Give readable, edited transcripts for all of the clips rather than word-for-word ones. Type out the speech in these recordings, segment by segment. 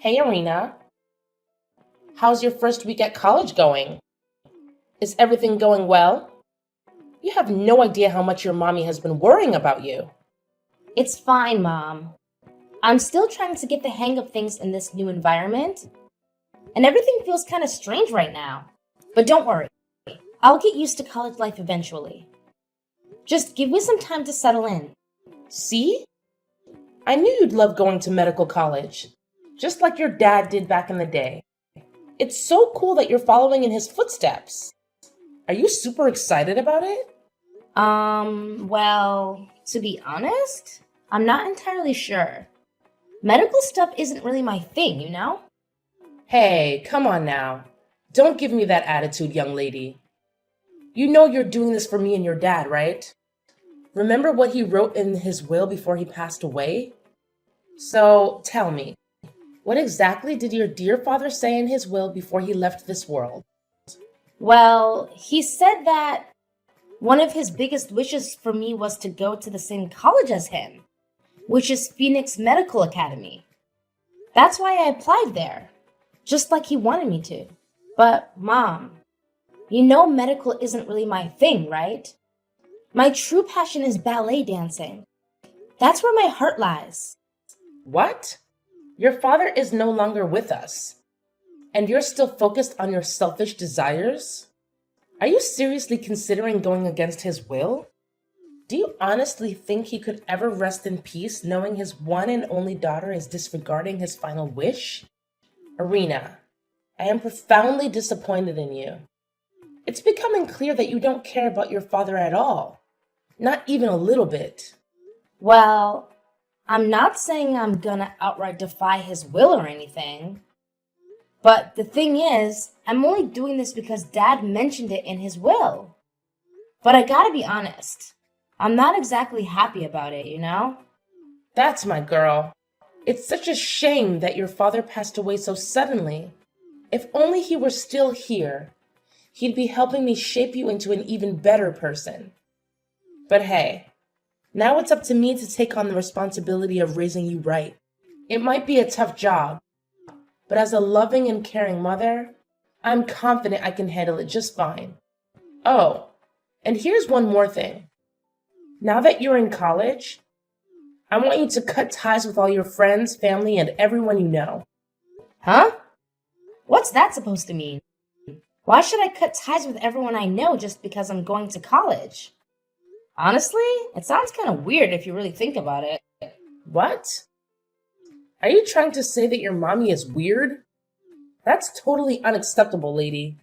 Hey, Arena. How's your first week at college going? Is everything going well? You have no idea how much your mommy has been worrying about you. It's fine, Mom. I'm still trying to get the hang of things in this new environment, and everything feels kind of strange right now. But don't worry, I'll get used to college life eventually. Just give me some time to settle in. See? I knew you'd love going to medical college, just like your dad did back in the day. It's so cool that you're following in his footsteps. Are you super excited about it? Well, to be honest, I'm not entirely sure. Medical stuff isn't really my thing, you know? Hey, come on now. Don't give me that attitude, young lady. You know you're doing this for me and your dad, right? Remember what he wrote in his will before he passed away? So tell me, what exactly did your dear father say in his will before he left this world? Well, he said that one of his biggest wishes for me was to go to the same college as him, which is Phoenix Medical Academy. That's why I applied there, just like he wanted me to. But, Mom, you know medical isn't really my thing, right? My true passion is ballet dancing. That's where my heart lies. What? Your father is no longer with us, and you're still focused on your selfish desires? Are you seriously considering going against his will? Do you honestly think he could ever rest in peace knowing his one and only daughter is disregarding his final wish? Arena, I am profoundly disappointed in you. It's becoming clear that you don't care about your father at all. Not even a little bit. Well, I'm not saying I'm gonna outright defy his will or anything. But the thing is, I'm only doing this because Dad mentioned it in his will. But I gotta be honest, I'm not exactly happy about it, you know? That's my girl. It's such a shame that your father passed away so suddenly. If only he were still here, he'd be helping me shape you into an even better person. But hey, now it's up to me to take on the responsibility of raising you right. It might be a tough job, but as a loving and caring mother, I'm confident I can handle it just fine. Oh, and here's one more thing. Now that you're in college, I want you to cut ties with all your friends, family, and everyone you know. Huh? What's that supposed to mean? Why should I cut ties with everyone I know just because I'm going to college? Honestly, it sounds kind of weird if you really think about it. What? Are you trying to say that your mommy is weird? That's totally unacceptable, lady.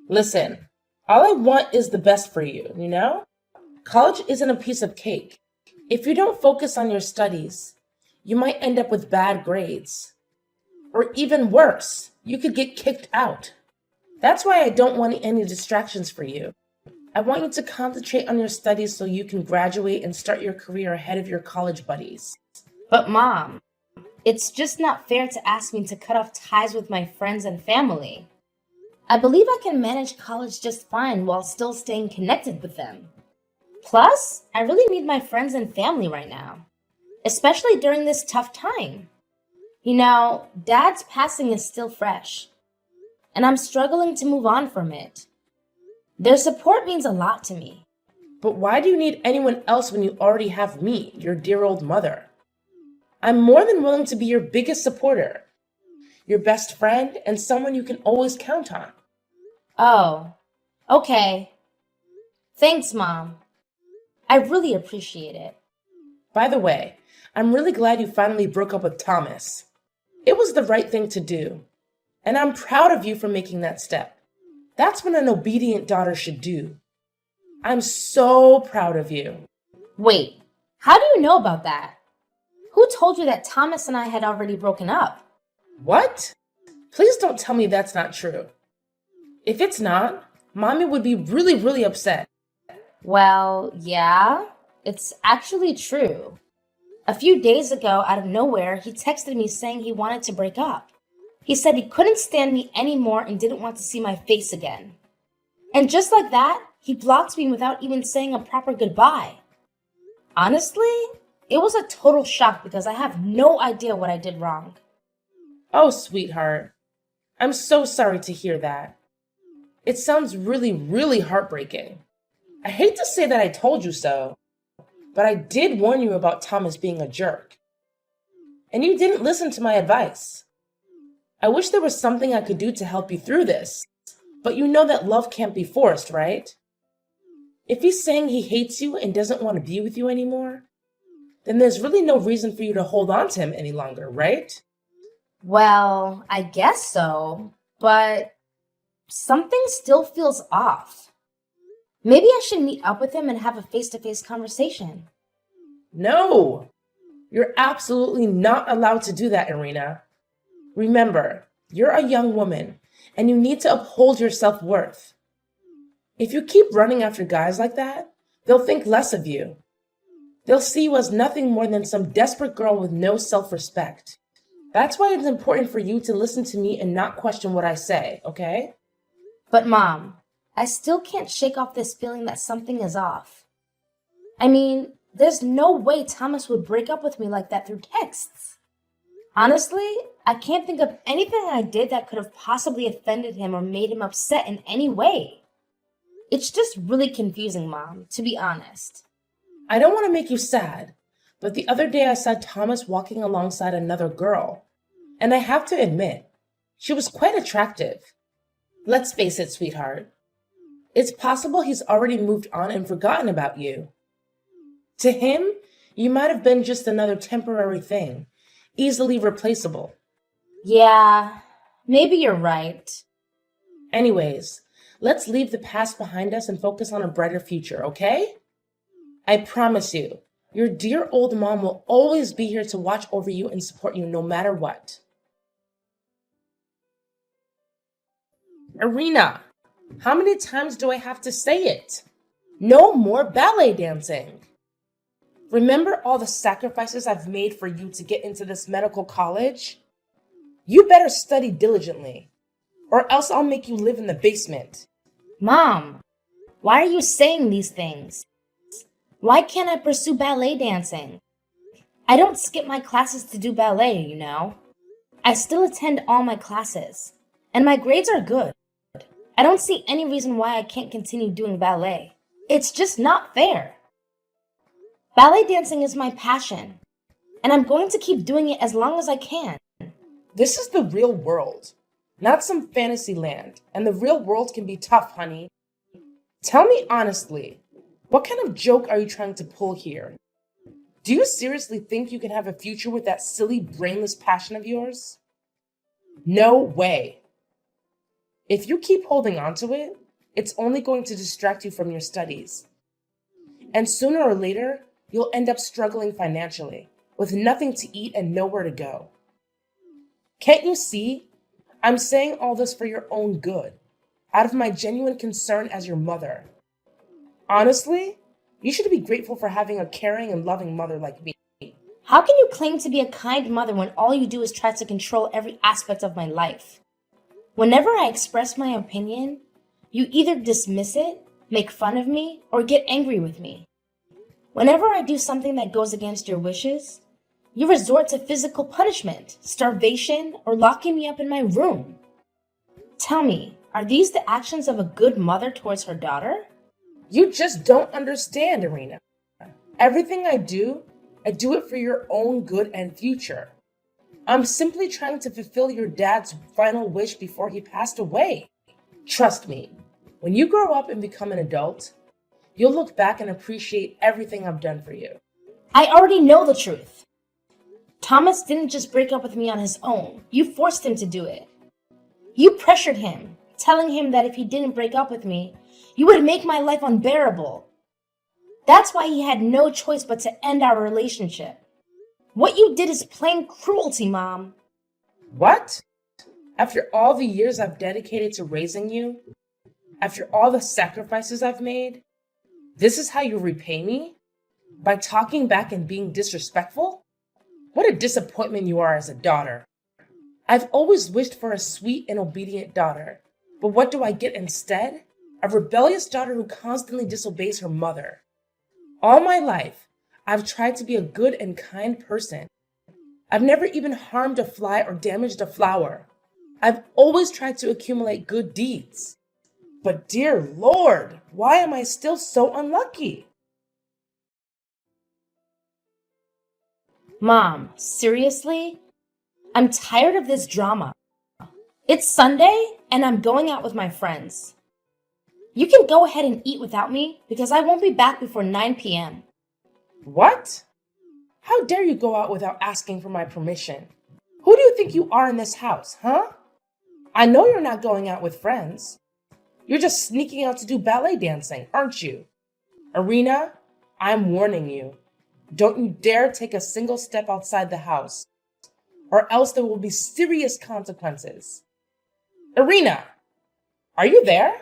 Listen, all I want is the best for you, you know? College isn't a piece of cake. If you don't focus on your studies, you might end up with bad grades. Or even worse, you could get kicked out. That's why I don't want any distractions for you. I want you to concentrate on your studies so you can graduate and start your career ahead of your college buddies. But Mom, it's just not fair to ask me to cut off ties with my friends and family. I believe I can manage college just fine while still staying connected with them. Plus, I really need my friends and family right now, especially during this tough time. You know, Dad's passing is still fresh, and I'm struggling to move on from it. Their support means a lot to me. But why do you need anyone else when you already have me, your dear old mother? I'm more than willing to be your biggest supporter, your best friend, and someone you can always count on. Oh, okay. Thanks, Mom. I really appreciate it. By the way, I'm really glad you finally broke up with Thomas. It was the right thing to do, and I'm proud of you for making that step. That's what an obedient daughter should do. I'm so proud of you. Wait, how do you know about that? Who told you that Thomas and I had already broken up? What? Please don't tell me that's not true. If it's not, Mommy would be really upset. Well, yeah, it's actually true. A few days ago, out of nowhere, he texted me saying he wanted to break up. He said he couldn't stand me anymore and didn't want to see my face again. And just like that, he blocked me without even saying a proper goodbye. Honestly, it was a total shock because I have no idea what I did wrong. Oh, sweetheart, I'm so sorry to hear that. It sounds really, really heartbreaking. I hate to say that I told you so, but I did warn you about Thomas being a jerk. And you didn't listen to my advice. I wish there was something I could do to help you through this, but you know that love can't be forced, right? If he's saying he hates you and doesn't want to be with you anymore, then there's really no reason for you to hold on to him any longer, right? Well, I guess so, but something still feels off. Maybe I should meet up with him and have a face-to-face conversation. No! You're absolutely not allowed to do that, Irina. Remember, you're a young woman, and you need to uphold your self-worth. If you keep running after guys like that, they'll think less of you. They'll see you as nothing more than some desperate girl with no self-respect. That's why it's important for you to listen to me and not question what I say, okay? But Mom, I still can't shake off this feeling that something is off. I mean, there's no way Thomas would break up with me like that through texts. Honestly, I can't think of anything I did that could have possibly offended him or made him upset in any way. It's just really confusing, Mom, to be honest. I don't want to make you sad, but the other day I saw Thomas walking alongside another girl, and I have to admit, she was quite attractive. Let's face it, sweetheart. It's possible he's already moved on and forgotten about you. To him, you might have been just another temporary thing, easily replaceable. Yeah, maybe you're right. Anyways, let's leave the past behind us and focus on a brighter future, okay? I promise you, your dear old mom will always be here to watch over you and support you no matter what. Irina, how many times do I have to say it? No more ballet dancing. Remember all the sacrifices I've made for you to get into this medical college? You better study diligently, or else I'll make you live in the basement. Mom, why are you saying these things? Why can't I pursue ballet dancing? I don't skip my classes to do ballet, you know. I still attend all my classes, and my grades are good. I don't see any reason why I can't continue doing ballet. It's just not fair. Ballet dancing is my passion, and I'm going to keep doing it as long as I can. This is the real world, not some fantasy land, and the real world can be tough, honey. Tell me honestly, what kind of joke are you trying to pull here? Do you seriously think you can have a future with that silly, brainless passion of yours? No way. If you keep holding on to it, it's only going to distract you from your studies. And sooner or later, you'll end up struggling financially, with nothing to eat and nowhere to go. Can't you see? I'm saying all this for your own good, out of my genuine concern as your mother. Honestly, you should be grateful for having a caring and loving mother like me. How can you claim to be a kind mother when all you do is try to control every aspect of my life? Whenever I express my opinion, you either dismiss it, make fun of me, or get angry with me. Whenever I do something that goes against your wishes, you resort to physical punishment, starvation, or locking me up in my room. Tell me, are these the actions of a good mother towards her daughter? You just don't understand, Irina. Everything I do it for your own good and future. I'm simply trying to fulfill your dad's final wish before he passed away. Trust me, when you grow up and become an adult, you'll look back and appreciate everything I've done for you. I already know the truth. Thomas didn't just break up with me on his own. You forced him to do it. You pressured him, telling him that if he didn't break up with me, you would make my life unbearable. That's why he had no choice but to end our relationship. What you did is plain cruelty, Mom. What? After all the years I've dedicated to raising you? After all the sacrifices I've made? This is how you repay me? By talking back and being disrespectful? What a disappointment you are as a daughter. I've always wished for a sweet and obedient daughter, but what do I get instead? A rebellious daughter who constantly disobeys her mother. All my life, I've tried to be a good and kind person. I've never even harmed a fly or damaged a flower. I've always tried to accumulate good deeds. But dear Lord, why am I still so unlucky? Mom, seriously? I'm tired of this drama. It's Sunday and I'm going out with my friends. You can go ahead and eat without me because I won't be back before 9 p.m. What? How dare you go out without asking for my permission? Who do you think you are in this house, huh? I know you're not going out with friends. You're just sneaking out to do ballet dancing, aren't you? Irina, I'm warning you. Don't you dare take a single step outside the house, or else there will be serious consequences. Irina, are you there?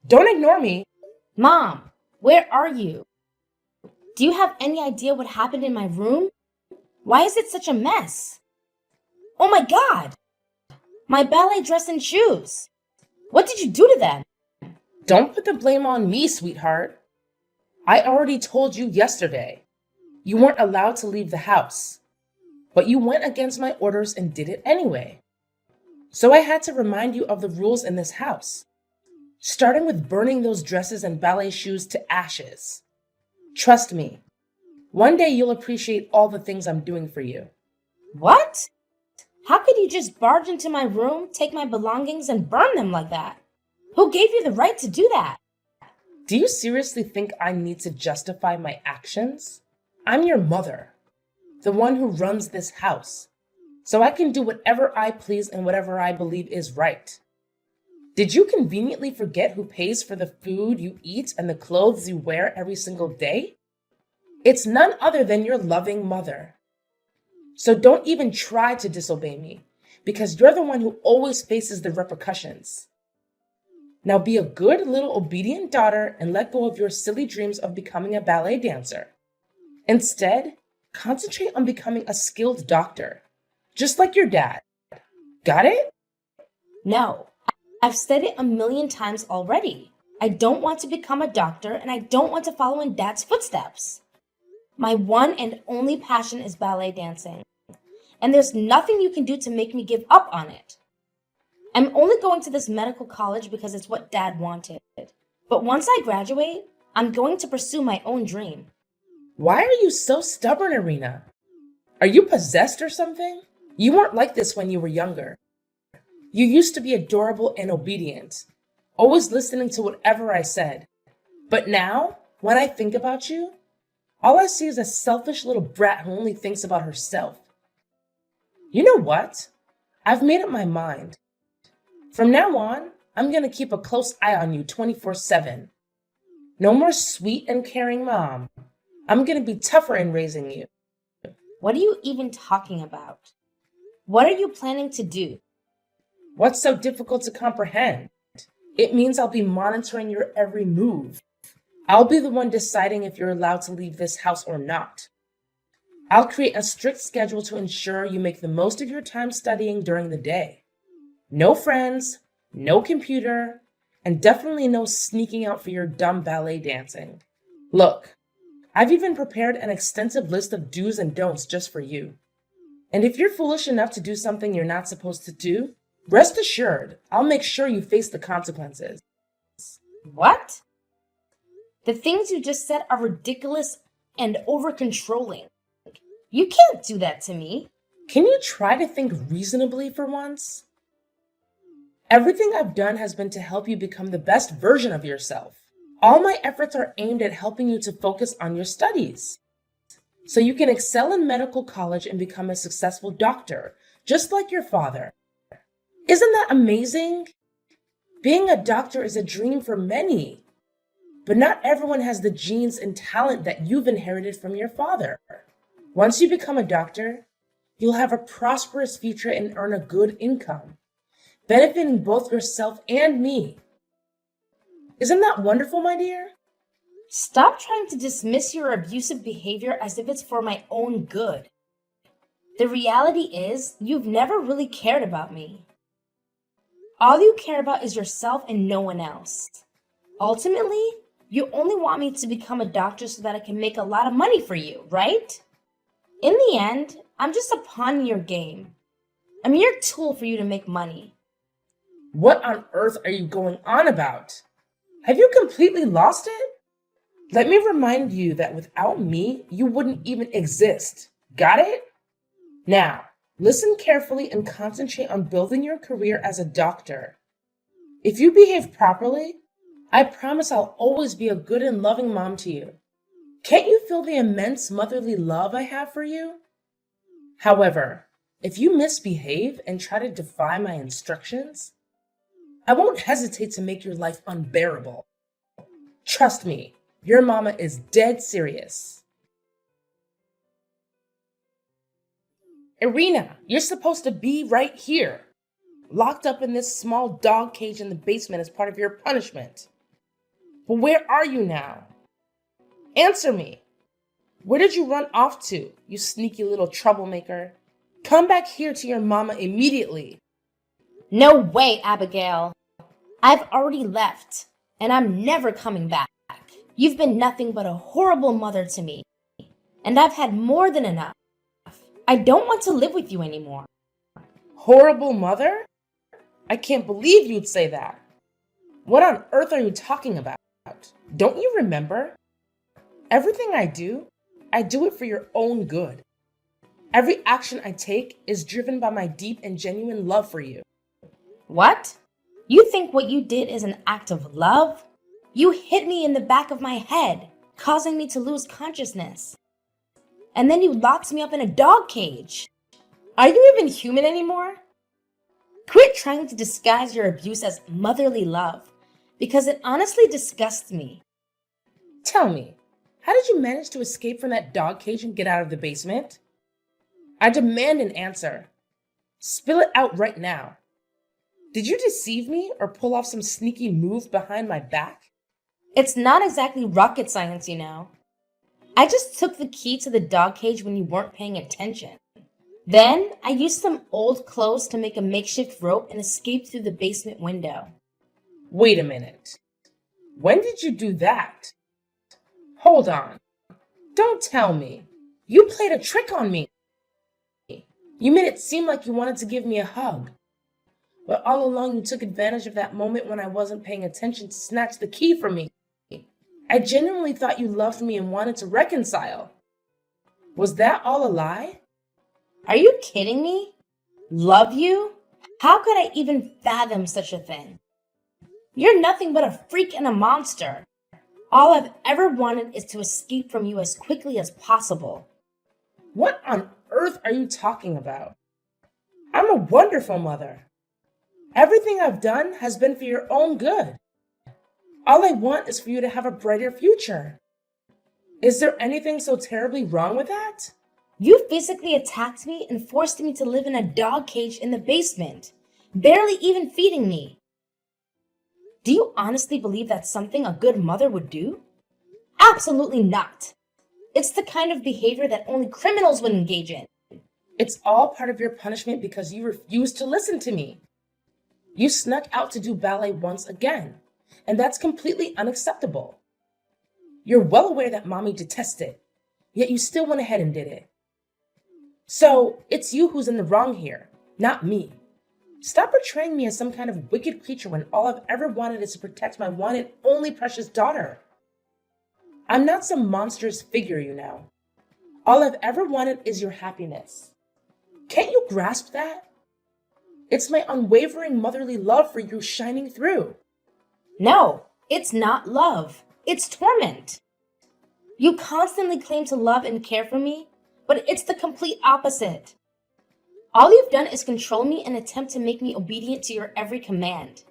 Don't ignore me. Mom, where are you? Do you have any idea what happened in my room? Why is it such a mess? Oh my God! My ballet dress and shoes. What did you do to them? Don't put the blame on me, sweetheart. I already told you yesterday. You weren't allowed to leave the house, but you went against my orders and did it anyway. So I had to remind you of the rules in this house, starting with burning those dresses and ballet shoes to ashes. Trust me, one day you'll appreciate all the things I'm doing for you. What? How could you just barge into my room, take my belongings, and burn them like that? Who gave you the right to do that? Do you seriously think I need to justify my actions? I'm your mother, the one who runs this house, so I can do whatever I please and whatever I believe is right. Did you conveniently forget who pays for the food you eat and the clothes you wear every single day? It's none other than your loving mother. So don't even try to disobey me, because you're the one who always faces the repercussions. Now be a good little obedient daughter and let go of your silly dreams of becoming a ballet dancer. Instead, concentrate on becoming a skilled doctor, just like your dad. Got it? No, I've said it 1,000,000 times already. I don't want to become a doctor and I don't want to follow in Dad's footsteps. My one and only passion is ballet dancing, and there's nothing you can do to make me give up on it. I'm only going to this medical college because it's what Dad wanted. But once I graduate, I'm going to pursue my own dream. Why are you so stubborn, Irina? Are you possessed or something? You weren't like this when you were younger. You used to be adorable and obedient, always listening to whatever I said. But now, when I think about you, all I see is a selfish little brat who only thinks about herself. You know what? I've made up my mind. From now on, I'm going to keep a close eye on you 24/7. No more sweet and caring mom. I'm going to be tougher in raising you. What are you even talking about? What are you planning to do? What's so difficult to comprehend? It means I'll be monitoring your every move. I'll be the one deciding if you're allowed to leave this house or not. I'll create a strict schedule to ensure you make the most of your time studying during the day. No friends, no computer, and definitely no sneaking out for your dumb ballet dancing. Look, I've even prepared an extensive list of do's and don'ts just for you. And if you're foolish enough to do something you're not supposed to do, rest assured, I'll make sure you face the consequences. What? The things you just said are ridiculous and over-controlling. You can't do that to me. Can you try to think reasonably for once? Everything I've done has been to help you become the best version of yourself. All my efforts are aimed at helping you to focus on your studies, so you can excel in medical college and become a successful doctor, just like your father. Isn't that amazing? Being a doctor is a dream for many, but not everyone has the genes and talent that you've inherited from your father. Once you become a doctor, you'll have a prosperous future and earn a good income, benefiting both yourself and me. Isn't that wonderful, my dear? Stop trying to dismiss your abusive behavior as if it's for my own good. The reality is, you've never really cared about me. All you care about is yourself and no one else. Ultimately, you only want me to become a doctor so that I can make a lot of money for you, right? In the end, I'm just a pawn in your game. I'm your tool for you to make money. What on earth are you going on about? Have you completely lost it? Let me remind you that without me, you wouldn't even exist. Got it? Now, listen carefully and concentrate on building your career as a doctor. If you behave properly, I promise I'll always be a good and loving mom to you. Can't you feel the immense motherly love I have for you? However, if you misbehave and try to defy my instructions, I won't hesitate to make your life unbearable. Trust me, your mama is dead serious. Irina, you're supposed to be right here, locked up in this small dog cage in the basement as part of your punishment. But where are you now? Answer me. Where did you run off to, you sneaky little troublemaker? Come back here to your mama immediately. No way, Abigail. I've already left, and I'm never coming back. You've been nothing but a horrible mother to me, and I've had more than enough. I don't want to live with you anymore. Horrible mother? I can't believe you'd say that. What on earth are you talking about? Don't you remember? Everything I do it for your own good. Every action I take is driven by my deep and genuine love for you. What? You think what you did is an act of love? You hit me in the back of my head, causing me to lose consciousness. And then you locked me up in a dog cage. Are you even human anymore? Quit trying to disguise your abuse as motherly love, because it honestly disgusts me. Tell me, how did you manage to escape from that dog cage and get out of the basement? I demand an answer. Spill it out right now. Did you deceive me or pull off some sneaky move behind my back? It's not exactly rocket science, you know. I just took the key to the dog cage when you weren't paying attention. Then I used some old clothes to make a makeshift rope and escaped through the basement window. Wait a minute. When did you do that? Hold on. Don't tell me. You played a trick on me. You made it seem like you wanted to give me a hug. But all along you took advantage of that moment when I wasn't paying attention to snatch the key from me. I genuinely thought you loved me and wanted to reconcile. Was that all a lie? Are you kidding me? Love you? How could I even fathom such a thing? You're nothing but a freak and a monster. All I've ever wanted is to escape from you as quickly as possible. What on earth are you talking about? I'm a wonderful mother. Everything I've done has been for your own good. All I want is for you to have a brighter future. Is there anything so terribly wrong with that? You physically attacked me and forced me to live in a dog cage in the basement, barely even feeding me. Do you honestly believe that's something a good mother would do? Absolutely not. It's the kind of behavior that only criminals would engage in. It's all part of your punishment because you refused to listen to me. You snuck out to do ballet once again, and that's completely unacceptable. You're well aware that mommy detests it, yet you still went ahead and did it. So it's you who's in the wrong here, not me. Stop portraying me as some kind of wicked creature when all I've ever wanted is to protect my one and only precious daughter. I'm not some monstrous figure, you know. All I've ever wanted is your happiness. Can't you grasp that? It's my unwavering motherly love for you shining through. No, it's not love. It's torment. You constantly claim to love and care for me, but it's the complete opposite. All you've done is control me and attempt to make me obedient to your every command.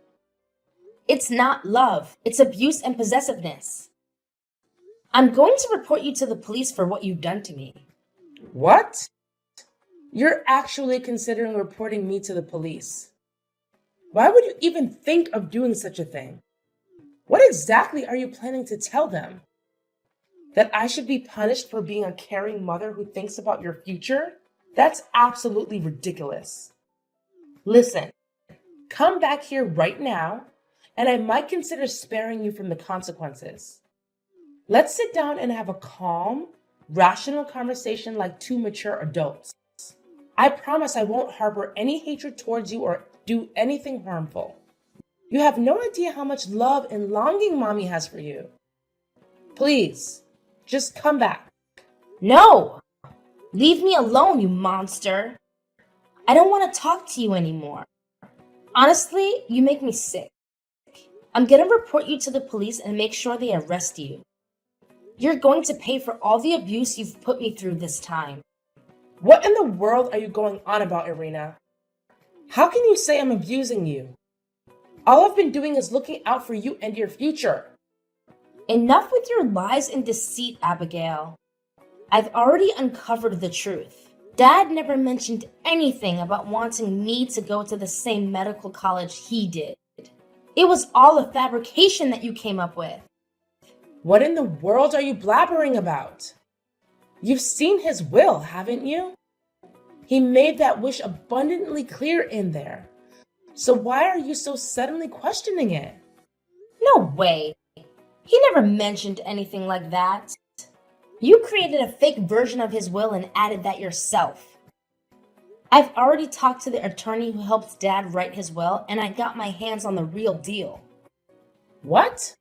It's not love. It's abuse and possessiveness. I'm going to report you to the police for what you've done to me. What? You're actually considering reporting me to the police. Why would you even think of doing such a thing? What exactly are you planning to tell them? That I should be punished for being a caring mother who thinks about your future? That's absolutely ridiculous. Listen, come back here right now, and I might consider sparing you from the consequences. Let's sit down and have a calm, rational conversation like two mature adults. I promise I won't harbor any hatred towards you or do anything harmful. You have no idea how much love and longing Mommy has for you. Please, just come back. No! Leave me alone, you monster! I don't want to talk to you anymore. Honestly, you make me sick. I'm gonna report you to the police and make sure they arrest you. You're going to pay for all the abuse you've put me through this time. What in the world are you going on about, Irina? How can you say I'm abusing you? All I've been doing is looking out for you and your future. Enough with your lies and deceit, Abigail. I've already uncovered the truth. Dad never mentioned anything about wanting me to go to the same medical college he did. It was all a fabrication that you came up with. What in the world are you blabbering about? You've seen his will, haven't you? He made that wish abundantly clear in there. So why are you so suddenly questioning it? No way. He never mentioned anything like that. You created a fake version of his will and added that yourself. I've already talked to the attorney who helped Dad write his will, and I got my hands on the real deal. What?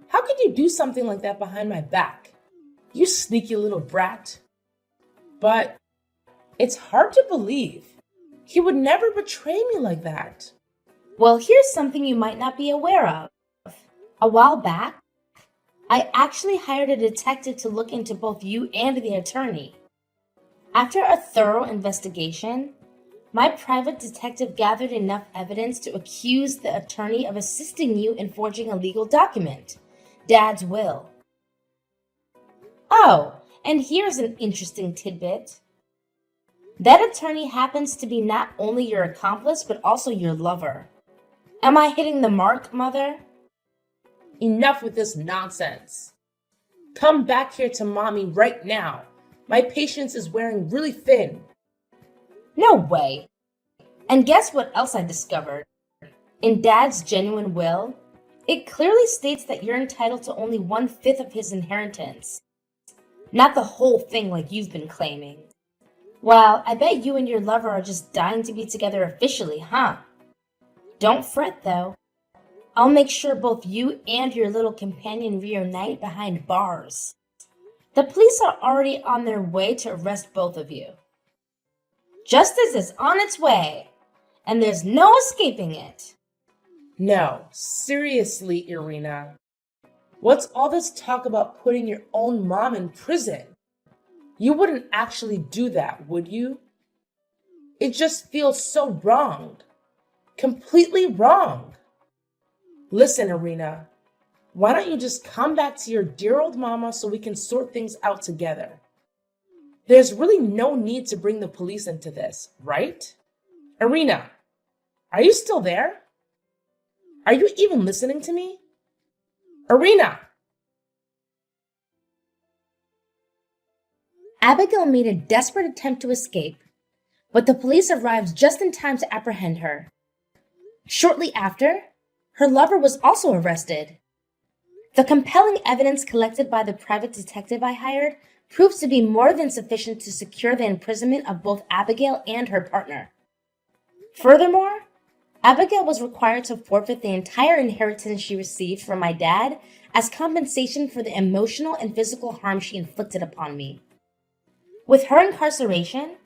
How could you do something like that behind my back? You sneaky little brat. But it's hard to believe. He would never betray me like that. Well, here's something you might not be aware of. A while back, I actually hired a detective to look into both you and the attorney. After a thorough investigation, my private detective gathered enough evidence to accuse the attorney of assisting you in forging a legal document, Dad's will. Oh, and here's an interesting tidbit. That attorney happens to be not only your accomplice, but also your lover. Am I hitting the mark, Mother? Enough with this nonsense. Come back here to Mommy right now. My patience is wearing really thin. No way. And guess what else I discovered? In Dad's genuine will, it clearly states that you're entitled to only 1/5 of his inheritance. Not the whole thing like you've been claiming. Well, I bet you and your lover are just dying to be together officially, huh? Don't fret, though. I'll make sure both you and your little companion reunite behind bars. The police are already on their way to arrest both of you. Justice is on its way, and there's no escaping it. No, seriously, Irina. What's all this talk about putting your own mom in prison? You wouldn't actually do that, would you? It just feels so wrong. Completely wrong. Listen, Irina, why don't you just come back to your dear old mama so we can sort things out together? There's really no need to bring the police into this, right? Irina, are you still there? Are you even listening to me? Irina! Abigail made a desperate attempt to escape, but the police arrived just in time to apprehend her. Shortly after, her lover was also arrested. The compelling evidence collected by the private detective I hired proved to be more than sufficient to secure the imprisonment of both Abigail and her partner. Furthermore, Abigail was required to forfeit the entire inheritance she received from my dad as compensation for the emotional and physical harm she inflicted upon me. With her incarceration,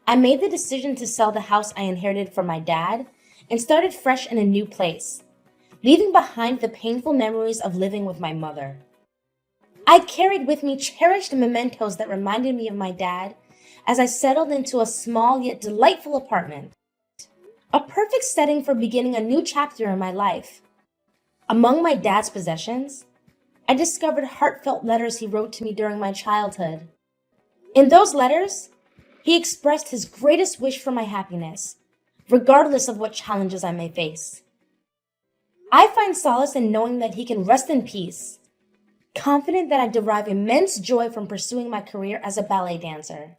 I made the decision to sell the house I inherited from my dad and started fresh in a new place, leaving behind the painful memories of living with my mother. I carried with me cherished mementos that reminded me of my dad as I settled into a small yet delightful apartment. A perfect setting for beginning a new chapter in my life. Among my dad's possessions, I discovered heartfelt letters he wrote to me during my childhood. In those letters, he expressed his greatest wish for my happiness, regardless of what challenges I may face. I find solace in knowing that he can rest in peace, confident that I derive immense joy from pursuing my career as a ballet dancer.